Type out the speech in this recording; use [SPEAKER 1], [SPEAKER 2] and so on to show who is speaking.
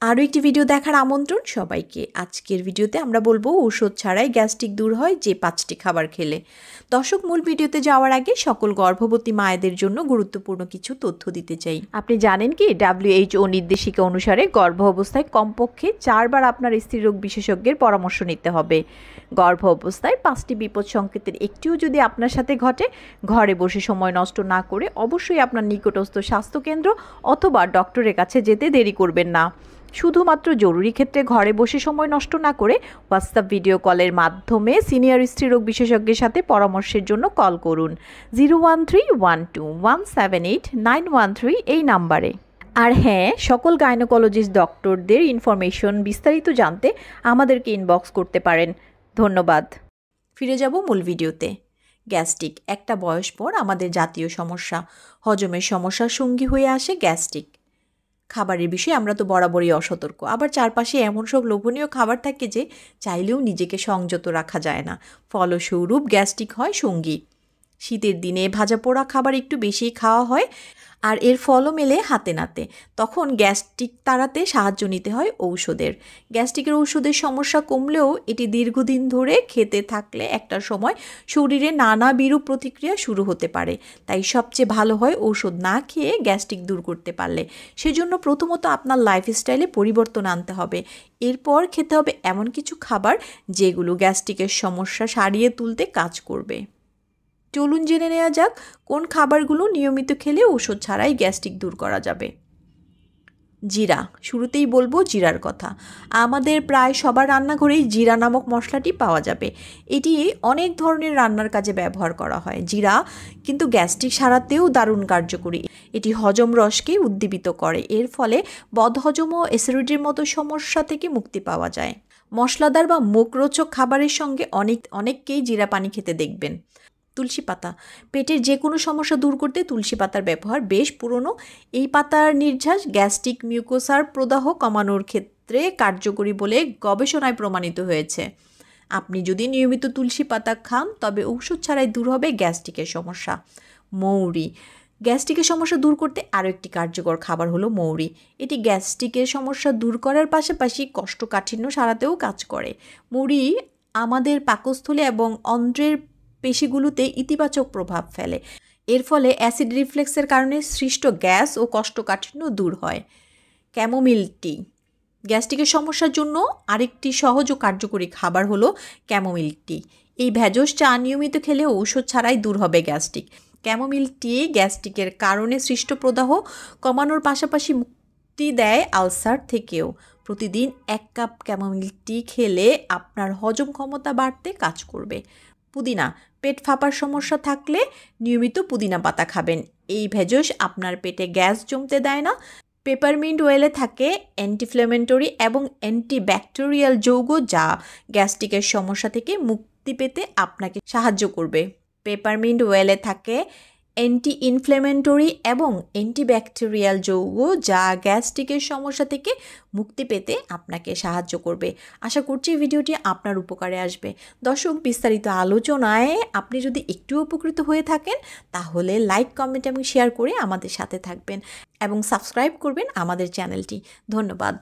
[SPEAKER 1] আরও একটি ভিডিও দেখার আমন্ত্রণ সবাইকে। আজকের ভিডিওতে আমরা বলবো ঔষধ ছাড়াই গ্যাস্ট্রিক দূর হয় যে 5টি খাবার খেলে। দর্শক, মূল ভিডিওতে যাওয়ার আগে সকল গর্ভবতী মায়েদের জন্য গুরুত্বপূর্ণ কিছু তথ্য দিতে চাই। আপনি জানেন কি, WHO নির্দেশিকা অনুসারে গর্ভ অবস্থায় কমপক্ষে 4 বার আপনার স্ত্রীরোগ বিশেষজ্ঞের পরামর্শ নিতে হবে। গর্ভ অবস্থায় 5টি বিপদ সংকেতের একটিও যদি আপনার সাথে ঘটে, ঘরে বসে সময় নষ্ট না করে অবশ্যই আপনার নিকটস্থ স্বাস্থ্যকেন্দ্র অথবা ডক্টরের কাছে যেতে দেরি করবেন না। শুধুমাত্র জরুরি ক্ষেত্রে ঘরে বসে সময় নষ্ট না করে হোয়াটসঅ্যাপ ভিডিও কলের মাধ্যমে সিনিয়র স্ত্রীরোগ বিশেষজ্ঞের সাথে পরামর্শের জন্য কল করুন 01312178913 এই নাম্বারে। আর হ্যাঁ, সকল গাইনোকোলজিস্ট ডক্টরদের ইনফরমেশন বিস্তারিত জানতে আমাদেরকে ইনবক্স করতে পারেন। ধন্যবাদ। ফিরে যাব মূল ভিডিওতে। গ্যাস্ট্রিক একটা বয়স পর আমাদের জাতীয় সমস্যা। হজমের সমস্যার সঙ্গী হয়ে আসে গ্যাস্ট্রিক। খাবারের বিষয়ে আমরা তো বরাবরই অসতর্ক, আবার চারপাশে এমন সব লোভনীয় খাবার থাকে যে চাইলেও নিজেকে সংযত রাখা যায় না। ফলস্বরূপ গ্যাস্ট্রিক হয় সঙ্গী। শীতের দিনে ভাজা পোড়া খাবার একটু বেশিই খাওয়া হয়, আর এর ফলও মেলে হাতে নাতে। তখন গ্যাস্ট্রিক তাড়াতে সাহায্য নিতে হয় ঔষধের। গ্যাস্ট্রিকের ঔষধের সমস্যা কমলেও এটি দীর্ঘদিন ধরে খেতে থাকলে একটা সময় শরীরে নানা বিরূপ প্রতিক্রিয়া শুরু হতে পারে। তাই সবচেয়ে ভালো হয় ঔষধ না খেয়ে গ্যাস্ট্রিক দূর করতে পারলে। সেজন্য প্রথমত আপনার লাইফস্টাইলে পরিবর্তন আনতে হবে। এরপর খেতে হবে এমন কিছু খাবার যেগুলো গ্যাস্ট্রিকের সমস্যা সারিয়ে তুলতে কাজ করবে। চলুন জেনে নেওয়া যাক কোন খাবারগুলো নিয়মিত খেলে ওষুধ ছাড়াই গ্যাস্ট্রিক দূর করা যাবে। জিরা। শুরুতেই বলবো জিরার কথা। আমাদের প্রায় সবার রান্নাঘরেই জিরা নামক মশলাটি পাওয়া যাবে। এটি অনেক ধরনের রান্নার কাজে ব্যবহার করা হয়। জিরা কিন্তু গ্যাস্ট্রিক সারাতেও দারুণ কার্যকরী। এটি হজম রসকে উদ্দীপিত করে। এর ফলে বদহজম ও অ্যাসিডিটির মতো সমস্যা থেকে মুক্তি পাওয়া যায়। মশলাদার বা মুখরোচক খাবারের সঙ্গে অনেককেই জিরা পানি খেতে দেখবেন। তুলসী পাতা। পেটের যে কোনো সমস্যা দূর করতে তুলসী পাতার ব্যবহার বেশ পুরনো। এই পাতার নির্যাস গ্যাস্ট্রিক মিউকোসার প্রদাহ কমানোর ক্ষেত্রে কার্যকরী বলে গবেষণায় প্রমাণিত হয়েছে। আপনি যদি নিয়মিত তুলসী পাতা খান তবে ঔষধ ছাড়াই দূর হবে গ্যাস্ট্রিকের সমস্যা। মৌরি। গ্যাস্ট্রিকের সমস্যা দূর করতে আরও একটি কার্যকর খাবার হলো মৌরি। এটি গ্যাস্ট্রিকের সমস্যা দূর করার পাশাপাশি কোষ্ঠকাঠিন্য সারাতেও কাজ করে। মৌরি আমাদের পাকস্থলী এবং অন্ত্রের পেশিগুলোতে ইতিবাচক প্রভাব ফেলে। এর ফলে অ্যাসিড রিফ্লেক্সের কারণে সৃষ্ট গ্যাস ও কোষ্ঠকাঠিন্য দূর হয়। ক্যামোমিল টি। গ্যাস্ট্রিকের সমস্যার জন্য আরেকটি সহজ ও কার্যকরী খাবার হলো ক্যামোমিল টি। এই ভেষজ চা নিয়মিত খেলে ঔষধ ছাড়াই দূর হবে গ্যাস্ট্রিক। ক্যামোমিল টি গ্যাস্ট্রিকের কারণে সৃষ্ট প্রদাহ কমানোর পাশাপাশি মুক্তি দেয় আলসার থেকেও। প্রতিদিন 1 কাপ ক্যামোমিল টি খেলে আপনার হজম ক্ষমতা বাড়তে কাজ করবে। পুদিনা। পেট ফাঁপার সমস্যা থাকলে নিয়মিত পুদিনা পাতা খাবেন। এই ভেষজ আপনার পেটে গ্যাস জমতে দেয় না। পেপারমিন্ট অয়েলে থাকে অ্যান্টিইনফ্ল্যামেটরি এবং অ্যান্টিব্যাকটেরিয়াল যৌগ, যা গ্যাস্ট্রিকের সমস্যা থেকে মুক্তি পেতে আপনাকে সাহায্য করবে। পেপারমিন্ট অয়েলে থাকে অ্যান্টি ইনফ্ল্যামেটরি এবং অ্যান্টিব্যাকটেরিয়াল যৌগ, যা গ্যাস্ট্রিকের সমস্যা থেকে মুক্তি পেতে আপনাকে সাহায্য করবে। আশা করছি ভিডিওটি আপনার উপকারে আসবে। দর্শক, বিস্তারিত আলোচনায় আপনি যদি একটু উপকৃত হয়ে থাকেন তাহলে লাইক, কমেন্ট এবং শেয়ার করে আমাদের সাথে থাকবেন এবং সাবস্ক্রাইব করবেন আমাদের চ্যানেলটি। ধন্যবাদ।